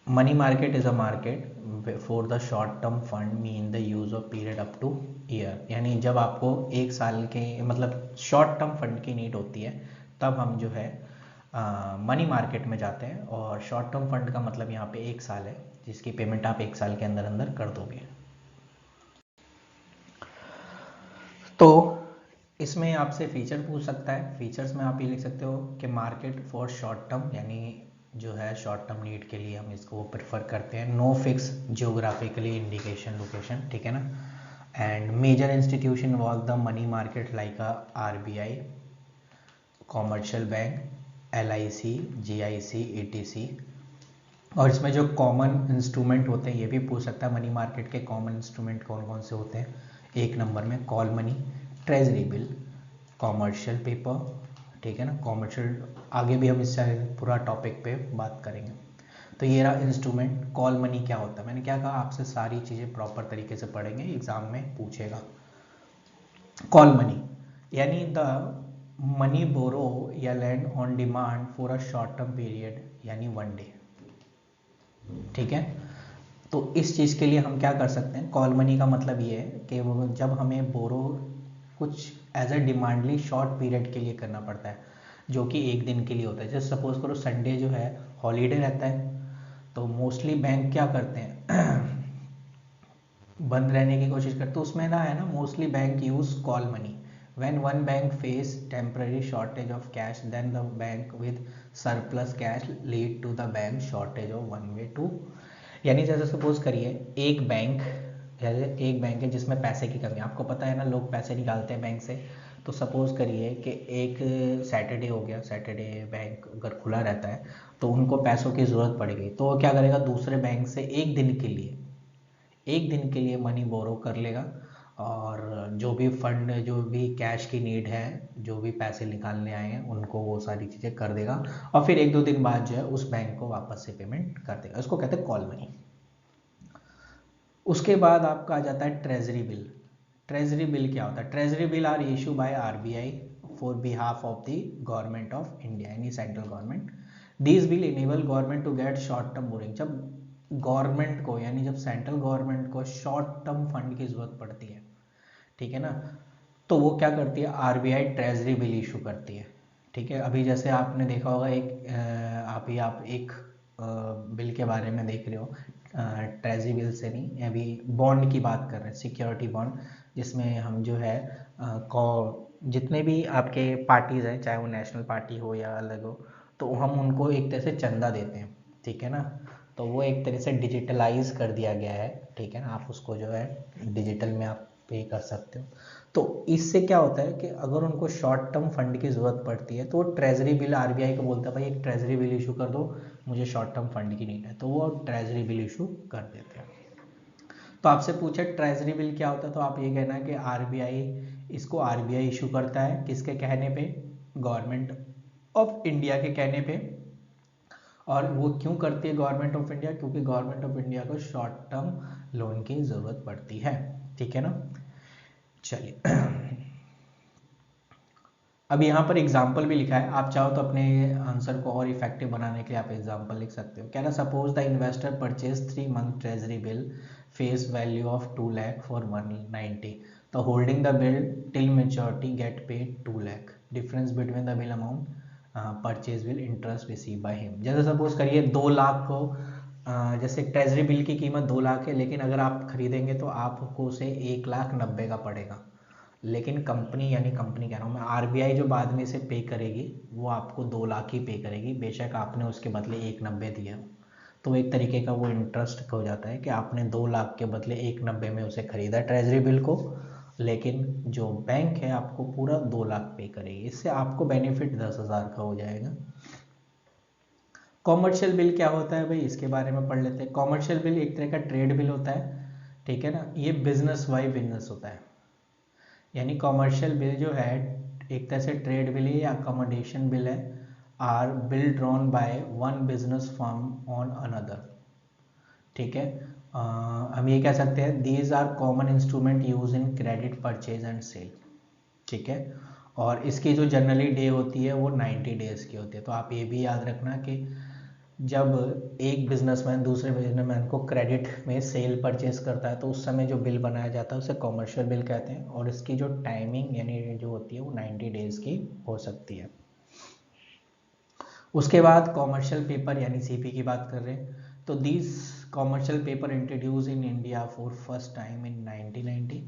Speaker 1: Money market is a market for the short term fund mean the use of period up two year, यानी जब आपको एक साल के मतलब शॉर्ट टर्म फंड की नीड होती है तब हम जो है मनी मार्केट में जाते हैं। और शॉर्ट टर्म फंड का मतलब यहाँ पे एक साल है, जिसकी पेमेंट आप एक साल के अंदर अंदर कर दोगे। तो इसमें आपसे फीचर पूछ सकता है। फीचर्स में आप ये लिख सकते हो कि मार्केट फॉर शॉर्ट टर्म, यानी जो है शॉर्ट टर्म नीड के लिए हम इसको प्रेफर करते हैं। No fix geographically indication location, ठीक है ना। And major institution was the money market like RBI, commercial bank, LIC, GIC, ETC। और इसमें जो कॉमन इंस्ट्रूमेंट होते हैं ये भी पूछ सकता है, मनी मार्केट के कॉमन इंस्ट्रूमेंट कौन कौन से होते हैं। एक नंबर में call money, treasury bill, commercial paper, ठीक है ना, कॉमर्शियल। आगे भी हम इससे पूरा टॉपिक पे बात करेंगे। तो ये रहा इंस्ट्रूमेंट। कॉल मनी क्या होता है, मैंने क्या कहा, आपसे सारी चीज़ें प्रॉपर तरीके से पढ़ेंगे, एग्जाम में पूछेगा। कॉल मनी यानी द मनी बोरो या land on demand for a short term period, यानी 1 डे, ठीक है। तो इस चीज़ के लिए हम क्या कर सकते हैं, कॉल मनी का मतलब ये है कि वो जब हमें बोरो कुछ एज अ डिमांडली शॉर्ट पीरियड के लिए करना पड़ता है, जो कि एक दिन के लिए होता है। जैसे सपोज करो संडे जो है हॉलीडे रहता है, तो मोस्टली बैंक क्या करते हैं बंद रहने की कोशिश करते, तो उसमें ना है ना, mostly bank use call money. when one bank face temporary shortage of cash, then the bank with surplus cash lead to the bank shortage of one way to, यानी जैसे सपोज करिए एक बैंक, जैसे एक बैंक है जिसमें पैसे की कमी है। आपको पता है ना, लोग पैसे निकालते हैं बैंक से। तो सपोज करिए कि एक सैटरडे हो गया, सैटरडे बैंक अगर खुला रहता है तो उनको पैसों की ज़रूरत पड़ गई, तो वो क्या करेगा, दूसरे बैंक से एक दिन के लिए, एक दिन के लिए मनी बोरो कर लेगा, और जो भी फंड, जो भी कैश की नीड है, जो भी पैसे निकालने आए हैं उनको वो सारी चीज़ें कर देगा, और फिर 1-2 दिन बाद जो है उस बैंक को वापस से पेमेंट कर देगा। इसको कहते हैं कॉल मनी। उसके बाद आपका आ जाता है ट्रेजरी बिल। ट्रेजरी बिल क्या होता है, treasury bill are issue by RBI for behalf of the government of India, यानी central government. This bill enable government to get short term borrowing, जब गवर्नमेंट को, यानी जब सेंट्रल गवर्नमेंट को short term fund की जरूरत पड़ती है, ठीक है ना, तो वो क्या करती है, RBI ट्रेजरी बिल इशू करती है। ठीक है, अभी जैसे आपने देखा होगा एक आप एक बिल के बारे में देख रहे हो, ट्रेजरी बिल से नहीं, अभी बॉन्ड की बात कर रहे हैं, सिक्योरिटी बॉन्ड, जिसमें हम जो है जितने भी आपके पार्टीज़ हैं, चाहे वो नेशनल पार्टी हो या अलग हो, तो हम उनको एक तरह से चंदा देते हैं, ठीक है ना। तो वो एक तरह से डिजिटलाइज कर दिया गया है, ठीक है ना, आप उसको जो है डिजिटल में आप पे कर सकते हो। तो इससे क्या होता है कि अगर उनको शॉर्ट टर्म फंड की ज़रूरत पड़ती है तो वो ट्रेजरी बिल, RBI को बोलता है भाई एक ट्रेजरी बिल इशू कर दो, मुझे शॉर्ट टर्म फंड की नीड है, तो वो ट्रेजरी बिल इशू कर देते हैं। तो आपसे पूछे ट्रेजरी बिल क्या होता है, तो आप ये कहना है कि इसको RBI इशू करता है, किसके कहने पे, गवर्नमेंट ऑफ इंडिया के कहने पे। और वो क्यों करती है गवर्नमेंट ऑफ इंडिया, क्योंकि गवर्नमेंट ऑफ इंडिया को शॉर्ट टर्म लोन की ज़रूरत पड़ती है, ठीक है ना। चलिए अब यहाँ पर एग्जाम्पल भी लिखा है, आप चाहो तो अपने आंसर को और इफेक्टिव बनाने के लिए आप एग्जाम्पल लिख सकते हो। कह रहा suppose the investor purchase 3 month treasury bill face value of 2 lakh for 190, तो holding the bill till maturity get paid 2 lakh, difference between the bill amount purchase bill interest receive by him. जैसे सपोज करिए 2 लाख को जैसे ट्रेजरी बिल की कीमत 2 लाख है, लेकिन अगर आप खरीदेंगे तो आपको उसे 1,90,000 का पड़ेगा। लेकिन कंपनी, यानी कंपनी कह रहा हूँ मैं, आरबीआई जो बाद में इसे पे करेगी वो आपको 2 लाख ही पे करेगी, बेशक आपने उसके बदले 1,90,000 दिया हो। तो एक तरीके का वो इंटरेस्ट हो जाता है कि आपने 2 लाख के बदले 1,90,000 में उसे खरीदा ट्रेजरी बिल को, लेकिन जो बैंक है आपको पूरा 2 लाख पे करेगी। इससे आपको बेनिफिट 10,000 का हो जाएगा। कॉमर्शियल बिल क्या होता है भाई, इसके बारे में पढ़ लेते हैं। कॉमर्शियल बिल एक तरह का ट्रेड बिल होता है, ठीक है ना। ये बिजनेस बाय बिजनेस होता है, यानी कॉमर्शियल बिल जो है एक तरह से ट्रेड बिल है या अकोमोडेशन बिल है, are bill drawn by one business firm on another, ठीक है। हम ये कह सकते हैं these are common instrument use in credit purchase and sale, ठीक है। और इसकी जो जनरली डे होती है वो 90 डेज की होती है। तो आप ये भी याद रखना कि जब एक बिजनेसमैन दूसरे बिजनेसमैन को क्रेडिट में सेल परचेज करता है तो उस समय जो बिल बनाया जाता है उसे कॉमर्शियल बिल कहते हैं, और इसकी जो टाइमिंग यानी जो होती है वो 90 डेज की हो सकती है। उसके बाद कॉमर्शियल पेपर यानी सीपी की बात कर रहे हैं, तो this commercial paper introduce in India for first time in 1990।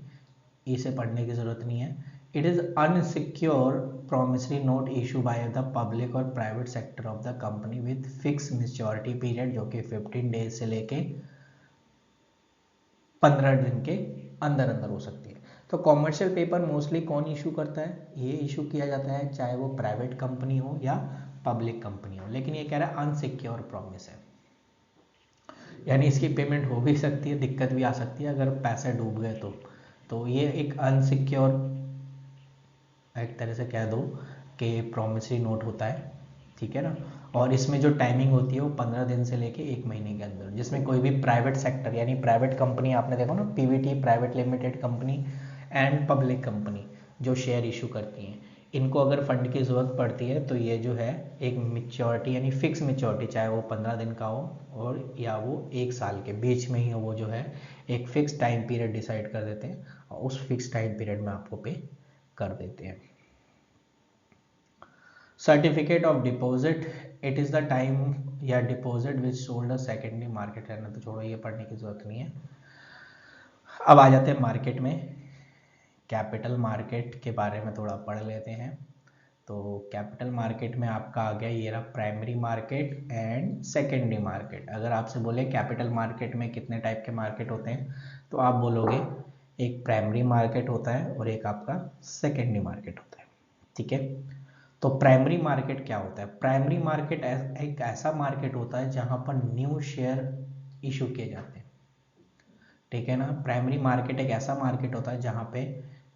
Speaker 1: इसे पढ़ने की जरूरत नहीं है। It is unsecure promissory note issued by the public और private sector of the company with fix maturity period, जो कि 15 डेज से लेके 15 दिन के अंदर अंदर हो सकती है। तो कॉमर्शियल पेपर मोस्टली कौन इशू करता है, ये इशू किया जाता है चाहे वो प्राइवेट कंपनी हो या पब्लिक कंपनी हो, लेकिन ये कह रहा है अनसिक्योर प्रॉमिस है, यानी इसकी पेमेंट हो भी सकती है, दिक्कत भी आ सकती है अगर पैसे डूब गए तो ये एक अनसिक्योर, एक तरह से कह दो कि प्रॉमिसरी नोट होता है, ठीक है ना। और इसमें जो टाइमिंग होती है वो 15 दिन से लेके 1 महीने के अंदर, जिसमें कोई भी प्राइवेट सेक्टर यानी प्राइवेट कंपनी, आपने देखो ना Pvt private limited company and public company जो शेयर इशू करती हैं, इनको अगर फंड की ज़रूरत पड़ती है तो ये जो है एक मेच्योरिटी यानी फिक्स मेच्योरिटी, चाहे वो 15 दिन का हो और या वो 1 साल के बीच में ही हो, वो जो है एक फिक्स टाइम पीरियड डिसाइड कर देते हैं और उस फिक्स टाइम पीरियड में आपको पे कर देते हैं। Certificate of deposit, it is the time या deposit which sold a secondary market, रहना तो छोड़ो, ये पढ़ने की जरूरत नहीं है। अब आ जाते हैं मार्केट में, कैपिटल मार्केट के बारे में थोड़ा पढ़ लेते हैं। तो कैपिटल मार्केट में आपका आ गया ये रहा primary market and secondary market. अगर आपसे बोले कैपिटल मार्केट में कितने टाइप के मार्केट होते हैं तो आप बोलोगे एक प्राइमरी मार्केट होता है और एक आपका सेकेंडरी मार्केट होता है, ठीक है। तो प्राइमरी मार्केट क्या होता है, प्राइमरी मार्केट एक ऐसा मार्केट होता है जहां पर न्यू शेयर इशू किए जाते हैं, ठीक है ना। प्राइमरी मार्केट एक ऐसा मार्केट होता है जहां पे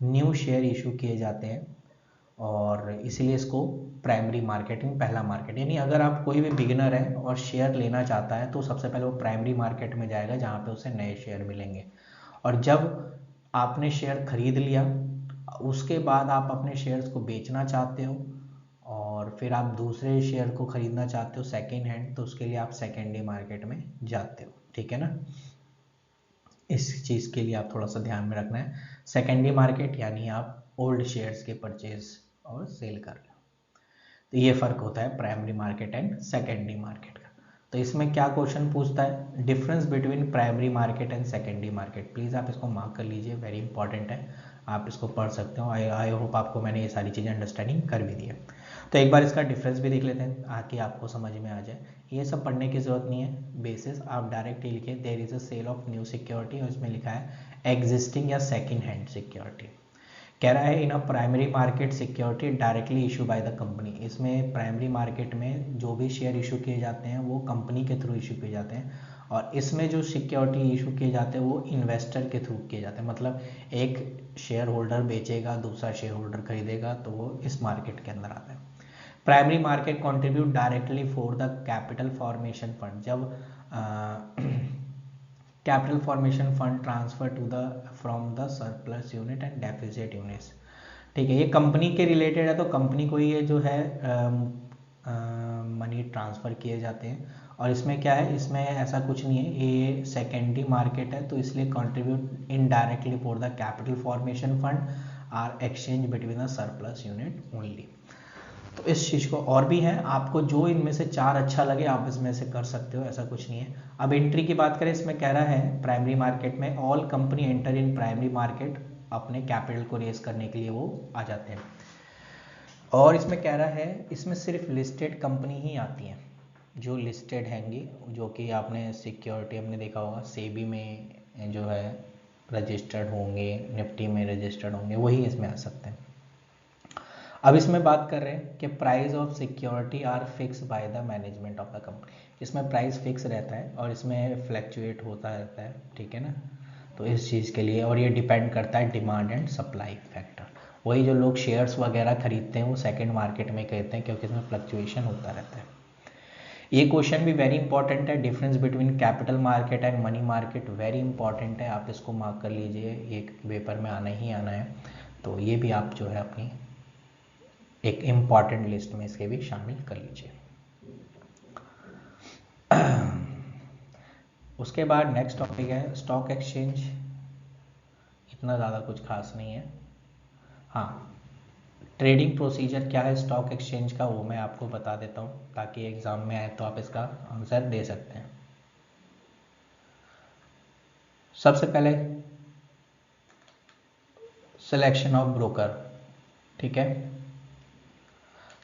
Speaker 1: न्यू शेयर इशू किए जाते हैं और इसीलिए इसको प्राइमरी मार्केटिंग पहला मार्केट, यानी अगर आप कोई भी बिगिनर है और शेयर लेना चाहता है तो सबसे पहले वो प्राइमरी मार्केट में जाएगा जहाँ पे उसे नए शेयर मिलेंगे। और जब आपने शेयर खरीद लिया उसके बाद आप अपने शेयर्स को बेचना चाहते हो और फिर आप दूसरे शेयर को खरीदना चाहते हो सेकेंड हैंड, तो उसके लिए आप सेकेंडरी मार्केट में जाते हो, ठीक है ना। इस चीज़ के लिए आप थोड़ा सा ध्यान में रखना है, सेकेंडरी मार्केट यानी आप ओल्ड शेयर्स के परचेज और सेल कर लो। तो ये फ़र्क होता है primary market and secondary market का। तो इसमें क्या क्वेश्चन पूछता है, difference between primary market and secondary market, please आप इसको मार्क कर लीजिए, वेरी इंपॉर्टेंट है, आप इसको पढ़ सकते हो। आई होप आपको मैंने ये सारी चीज़ें अंडरस्टैंडिंग कर भी दी है। तो एक बार इसका डिफरेंस भी देख लेते हैं ताकि आपको समझ में आ जाए। ये सब पढ़ने की ज़रूरत नहीं है, बेसिस आप डायरेक्ट ही लिखे there is a sale of new security और इसमें लिखा है एग्जिस्टिंग या सेकेंड हैंड सिक्योरिटी। कह रहा है in a primary market security directly issue by the company, इसमें प्राइमरी मार्केट में जो भी शेयर इशू किए जाते हैं वो कंपनी के थ्रू इशू किए जाते हैं और इसमें जो सिक्योरिटी इशू किए जाते हैं वो इन्वेस्टर के थ्रू किए जाते हैं। मतलब एक शेयर होल्डर बेचेगा, दूसरा शेयर होल्डर खरीदेगा, तो वो इस मार्केट के अंदर आता है। Primary market contribute directly for the capital formation fund, जब capital formation fund transfer to the from the surplus unit and deficit units, ठीक है। ये कंपनी के रिलेटेड है तो कंपनी को ये जो है मनी ट्रांसफ़र किए जाते हैं और इसमें क्या है, इसमें ऐसा कुछ नहीं है, ये सेकेंडरी मार्केट है तो इसलिए contribute indirectly for the capital formation fund are exchange between the surplus unit only. तो इस चीज़ को और भी है, आपको जो इनमें से 4 अच्छा लगे आप इसमें से कर सकते हो, ऐसा कुछ नहीं है। अब एंट्री की बात करें, इसमें कह रहा है प्राइमरी मार्केट में all company enter in primary market, अपने कैपिटल को रेज करने के लिए वो आ जाते हैं। और इसमें कह रहा है इसमें सिर्फ लिस्टेड कंपनी ही आती हैं, जो लिस्टेड हैंगी, जो कि आपने सिक्योरिटी हमने देखा होगा सेबी में जो है रजिस्टर्ड होंगे, निफ्टी में रजिस्टर्ड होंगे, वही इसमें आ सकते हैं। अब इसमें बात कर रहे हैं कि price of security are fix by the management of the company. इसमें प्राइस फिक्स रहता है और इसमें फ्लैक्चुएट होता रहता है, ठीक है ना। तो इस चीज़ के लिए, और ये डिपेंड करता है डिमांड एंड सप्लाई फैक्टर। वही जो लोग शेयर्स वगैरह खरीदते हैं वो सेकंड मार्केट में कहते हैं, क्योंकि इसमें फ्लक्चुएशन होता रहता है। ये क्वेश्चन भी वेरी इंपॉर्टेंट है, difference between capital market and money market, very important है, आप इसको मार्क कर लीजिए, ये पेपर में आना ही आना है। तो ये भी आप जो है अपनी एक इम्पॉर्टेंट लिस्ट में इसके भी शामिल कर लीजिए। उसके बाद नेक्स्ट टॉपिक है स्टॉक एक्सचेंज। इतना ज़्यादा कुछ खास नहीं है। हाँ, ट्रेडिंग प्रोसीजर क्या है स्टॉक एक्सचेंज का, वो मैं आपको बता देता हूँ, ताकि एग्जाम में आए तो आप इसका आंसर दे सकते हैं। सबसे पहले सिलेक्शन ऑफ ब्रोकर, ठीक है।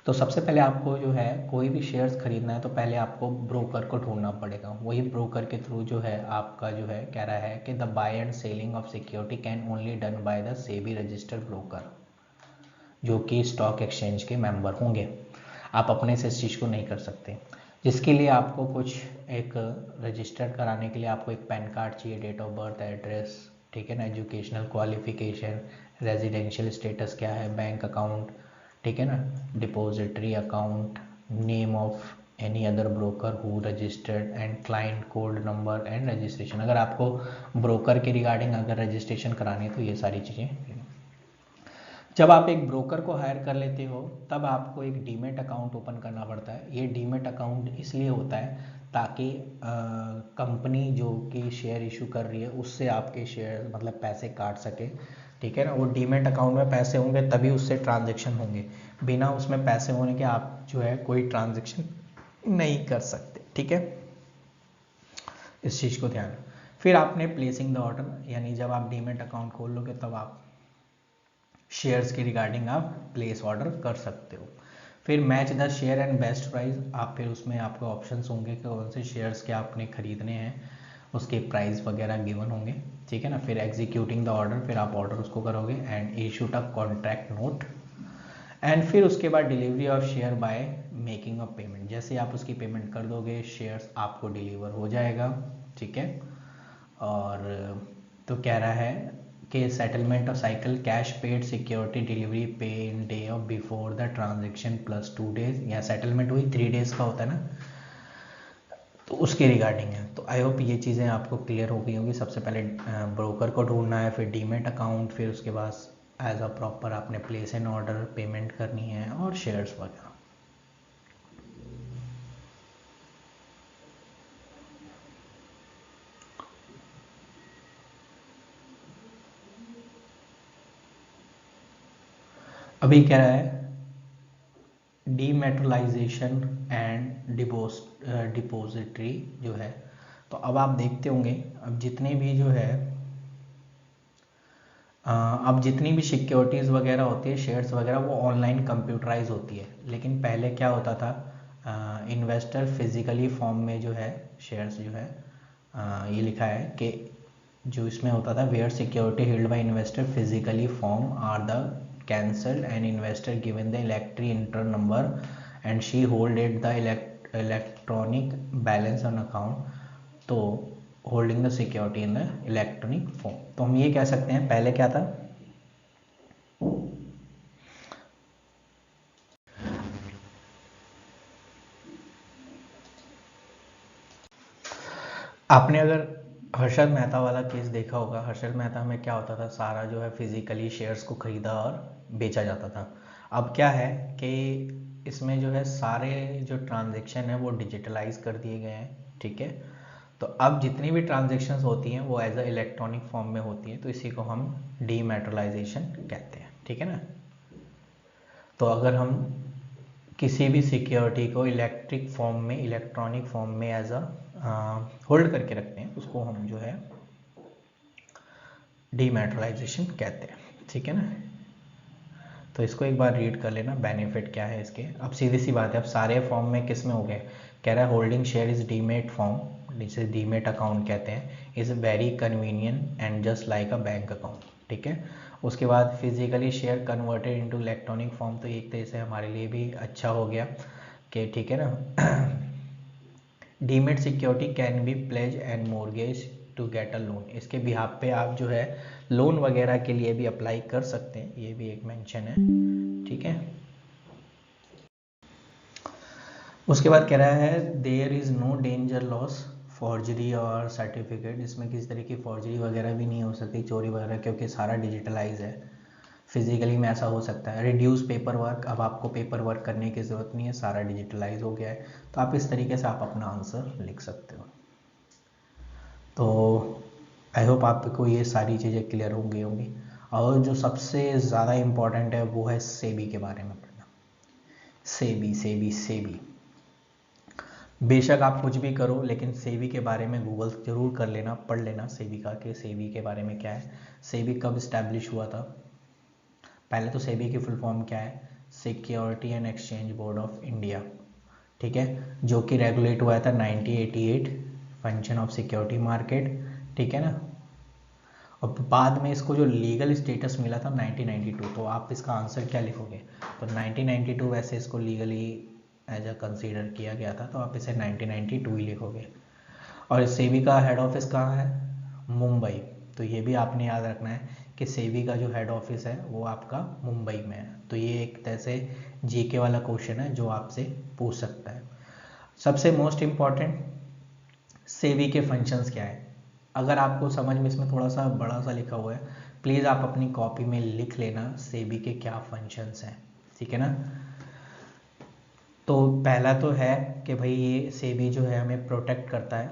Speaker 1: तो सबसे पहले आपको जो है कोई भी शेयर्स खरीदना है तो पहले आपको ब्रोकर को ढूंढना पड़ेगा। वही ब्रोकर के थ्रू जो है आपका जो है कह रहा है कि the buy and selling of security can only done by the SEBI registered broker, जो कि स्टॉक एक्सचेंज के मेंबर होंगे। आप अपने से इस चीज़ को नहीं कर सकते, जिसके लिए आपको कुछ एक रजिस्टर्ड कराने के लिए आपको एक पैन कार्ड चाहिए, डेट ऑफ बर्थ, एड्रेस, ठीक है ना, एजुकेशनल क्वालिफिकेशन, रेजिडेंशियल स्टेटस क्या है, बैंक अकाउंट, ठीक है ना, depository account, name of any other broker who registered and client code number and registration. अगर आपको ब्रोकर के रिगार्डिंग अगर रजिस्ट्रेशन करानी है तो ये सारी चीज़ें। जब आप एक ब्रोकर को हायर कर लेते हो तब आपको एक डीमेट अकाउंट ओपन करना पड़ता है। ये डीमेट अकाउंट इसलिए होता है ताकि कंपनी जो कि शेयर इशू कर रही है उससे आपके शेयर मतलब पैसे काट सके, ठीक है ना। वो डीमेट अकाउंट में पैसे होंगे तभी उससे ट्रांजैक्शन होंगे, बिना उसमें पैसे होने के आप जो है कोई ट्रांजैक्शन नहीं कर सकते, ठीक है। इस चीज़ को ध्यान। फिर आपने प्लेसिंग द ऑर्डर, यानी जब आप डीमेट अकाउंट खोल लोगे तब आप शेयर्स के रिगार्डिंग आप प्लेस ऑर्डर कर सकते हो। फिर match the share and best price, आप फिर उसमें आपको ऑप्शंस होंगे कि कौन से शेयर्स के आपने खरीदने हैं, उसके प्राइस वगैरह गिवन होंगे, ठीक है ना। फिर एग्जीक्यूटिंग द ऑर्डर, फिर आप ऑर्डर उसको करोगे and issue a contract note, and फिर उसके बाद delivery of share by making a payment, जैसे आप उसकी पेमेंट कर दोगे शेयर्स आपको डिलीवर हो जाएगा, ठीक है। और तो कह रहा है कि settlement of cycle cash paid security delivery pay in day of before the transaction plus 2 days, या सेटलमेंट हुई 3 डेज का होता है ना, तो उसके रिगार्डिंग है। तो आई होप ये चीज़ें आपको क्लियर हो गई होंगी। सबसे पहले ब्रोकर को ढूंढना है, फिर डीमेट अकाउंट, फिर उसके बाद एज अ प्रॉपर आपने प्लेस एन ऑर्डर, पेमेंट करनी है और शेयर्स वगैरह। अभी कह रहा है डीमेटलाइजेशन एंड डिपोजिटरी जो है। तो अब आप देखते होंगे अब जितने भी जो है अब जितनी भी सिक्योरिटीज़ वगैरह होती है, शेयर्स वगैरह, वो ऑनलाइन कंप्यूटराइज होती है। लेकिन पहले क्या होता था, इन्वेस्टर फिजिकली फॉर्म में जो है शेयर्स जो है ये लिखा है कि जो इसमें होता था where security held by investor physically form are the cancelled and investor given the electric inter number and she hold it the electronic balance on account, तो holding the security in the electronic form. तो हम ये कह सकते हैं पहले क्या था, आपने अगर हर्षद मेहता वाला केस देखा होगा, हर्षद मेहता में क्या होता था, सारा जो है फिजिकली शेयर्स को खरीदा और बेचा जाता था। अब क्या है कि इसमें जो है सारे जो ट्रांजेक्शन है वो डिजिटलाइज कर दिए गए हैं, ठीक है। तो अब जितनी भी ट्रांजेक्शन्स होती हैं वो एज अ इलेक्ट्रॉनिक फॉर्म में होती हैं, तो इसी को हम डीमेटलाइजेशन कहते हैं, ठीक है ना। तो अगर हम किसी भी सिक्योरिटी को इलेक्ट्रॉनिक फॉर्म में एज अ होल्ड करके रखते हैं, उसको हम जो है डीमैटेरियलाइजेशन कहते हैं, ठीक है ना। तो इसको एक बार रीड कर लेना, बेनिफिट क्या है इसके। अब सीधी सी बात है, अब सारे फॉर्म में किस में हो गए, कह रहा है holding share is demat form, जिसे डीमेट अकाउंट कहते हैं, is very convenient and just like a bank account, ठीक है। उसके बाद physically share converted into electronic form, तो एक तरह से हमारे लिए भी अच्छा हो गया कि ठीक है ना। Demat security can be pledge and mortgage to get a loan, इसके बिहाफ पे आप जो है लोन वगैरह के लिए भी अप्लाई कर सकते हैं, ये भी एक मेंशन है, ठीक है। उसके बाद कह रहा है there is no danger loss forgery और सर्टिफिकेट, इसमें किसी तरह की फॉर्जरी वगैरह भी नहीं हो सकती, चोरी वगैरह, क्योंकि सारा डिजिटलाइज है। फिजिकली में ऐसा हो सकता है। रिड्यूस पेपर वर्क, अब आपको पेपर वर्क करने की ज़रूरत नहीं है, सारा डिजिटलाइज हो गया है। तो आप इस तरीके से आप अपना आंसर लिख सकते हो। तो आई होप आपको ये सारी चीज़ें क्लियर होंगी। और जो सबसे ज़्यादा इम्पॉर्टेंट है वो है सेबी के बारे में पढ़ना। सेबी सेबी सेबी, बेशक आप कुछ भी करो, लेकिन सेबी के बारे में गूगल जरूर कर लेना, पढ़ लेना सेबी का, कि सेबी के बारे में क्या है, सेबी कब इस्टेब्लिश हुआ था। पहले तो सेबी की फुल फॉर्म क्या है, security and exchange board of India, ठीक है, जो कि रेगुलेट हुआ था 1988, फंक्शन ऑफ सिक्योरिटी मार्केट, ठीक है ना। और बाद में इसको जो लीगल स्टेटस मिला था 1992, तो आप इसका आंसर क्या लिखोगे, तो 1992 वैसे इसको लीगली एज अ कंसीडर किया गया था, तो आप इसे 1992 ही लिखोगे। और सेबी का हेड ऑफिस कहाँ है, मुंबई। तो ये भी आपने याद रखना है कि सेबी का जो हेड ऑफिस है वो आपका मुंबई में है। तो ये एक तरह से जीके वाला क्वेश्चन है जो आपसे पूछ सकता है। सबसे मोस्ट इम्पॉर्टेंट, सेबी के फंक्शंस क्या है। अगर आपको समझ में इसमें थोड़ा सा बड़ा सा लिखा हुआ है, प्लीज़ आप अपनी कॉपी में लिख लेना सेबी के क्या फंक्शंस हैं, ठीक है ना। तो पहला तो है कि भाई ये सेबी जो है हमें प्रोटेक्ट करता है,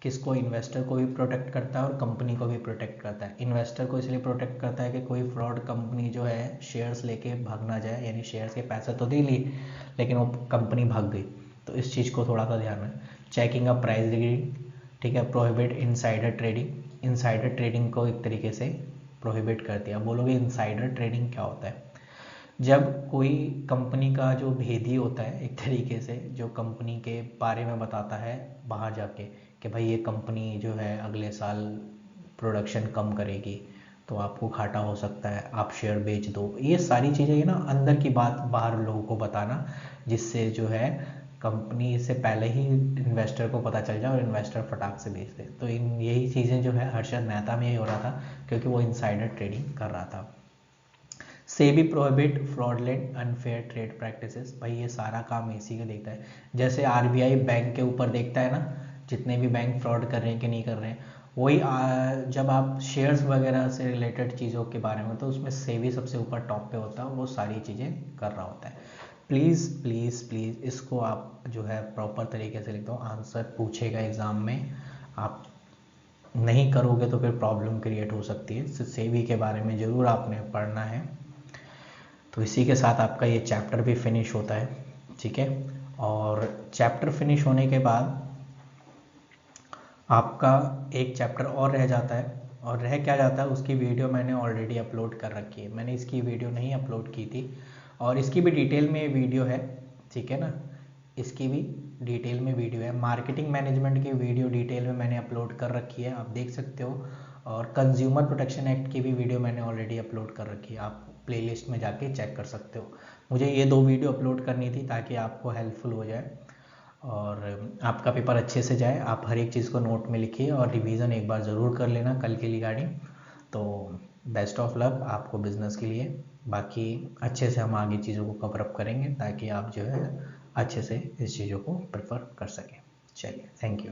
Speaker 1: किसको, इन्वेस्टर को भी प्रोटेक्ट करता है और कंपनी को भी प्रोटेक्ट करता है। इन्वेस्टर को इसलिए प्रोटेक्ट करता है कि कोई फ्रॉड कंपनी जो है शेयर्स लेके भाग ना जाए, यानी शेयर्स के पैसे तो दे लिए लेकिन वो कंपनी भाग गई, तो इस चीज़ को थोड़ा सा ध्यान में। चेकिंग अ प्राइस रीडिंग, ठीक है। Prohibit insider trading, insider trading को एक तरीके से प्रोहिबिट कर दिया। बोलोगे इनसाइडर ट्रेडिंग क्या होता है, जब कोई कंपनी का जो भेदी होता है एक तरीके से, जो कंपनी के बारे में बताता है बाहर जाके कि भाई ये कंपनी जो है अगले साल प्रोडक्शन कम करेगी, तो आपको घाटा हो सकता है, आप शेयर बेच दो, ये सारी चीज़ें ये ना अंदर की बात बाहर लोगों को बताना, जिससे जो है कंपनी से पहले ही इन्वेस्टर को पता चल जाए और इन्वेस्टर फटाक से बेच दे। तो इन यही चीज़ें जो है हर्षद मेहता में यही हो रहा था, क्योंकि वो इनसाइडर ट्रेडिंग कर रहा था। SEBI prohibit fraudulent unfair trade practices, भाई ये सारा काम इसी का देखता है। जैसे आरबीआई बैंक के ऊपर देखता है ना, जितने भी बैंक फ्रॉड कर रहे हैं कि नहीं कर रहे हैं, वही जब आप शेयर्स वगैरह से रिलेटेड चीज़ों के बारे में, तो उसमें सेबी सबसे ऊपर टॉप पे होता है, वो सारी चीज़ें कर रहा होता है। प्लीज़ प्लीज़ प्लीज़ इसको आप जो है प्रॉपर तरीके से लिख दो, आंसर पूछेगा एग्ज़ाम में, आप नहीं करोगे तो फिर प्रॉब्लम क्रिएट हो सकती है। सेबी के बारे में ज़रूर आपने पढ़ना है। तो इसी के साथ आपका ये चैप्टर भी फिनिश होता है, ठीक है। और चैप्टर फिनिश होने के बाद आपका एक चैप्टर और रह जाता है, और रह क्या जाता है उसकी वीडियो मैंने ऑलरेडी अपलोड कर रखी है, मैंने इसकी वीडियो नहीं अपलोड की थी, और इसकी भी डिटेल में वीडियो है, ठीक है ना। इसकी भी डिटेल में वीडियो है, मार्केटिंग मैनेजमेंट की वीडियो डिटेल में मैंने अपलोड कर रखी है, आप देख सकते हो। और कंज्यूमर प्रोटेक्शन एक्ट की भी वीडियो मैंने ऑलरेडी अपलोड कर रखी है, आप प्लेलिस्ट में जाके चेक कर सकते हो। मुझे ये 2 वीडियो अपलोड करनी थी ताकि आपको हेल्पफुल हो जाए और आपका पेपर अच्छे से जाए। आप हर एक चीज़ को नोट में लिखिए और रिवीजन एक बार ज़रूर कर लेना कल के रिगार्डिंग। तो बेस्ट ऑफ लक आपको बिज़नेस के लिए, बाकी अच्छे से हम आगे चीज़ों को कवर अप करेंगे ताकि आप जो है अच्छे से इस चीज़ों को प्रेफर कर सकें। चलिए, थैंक यू।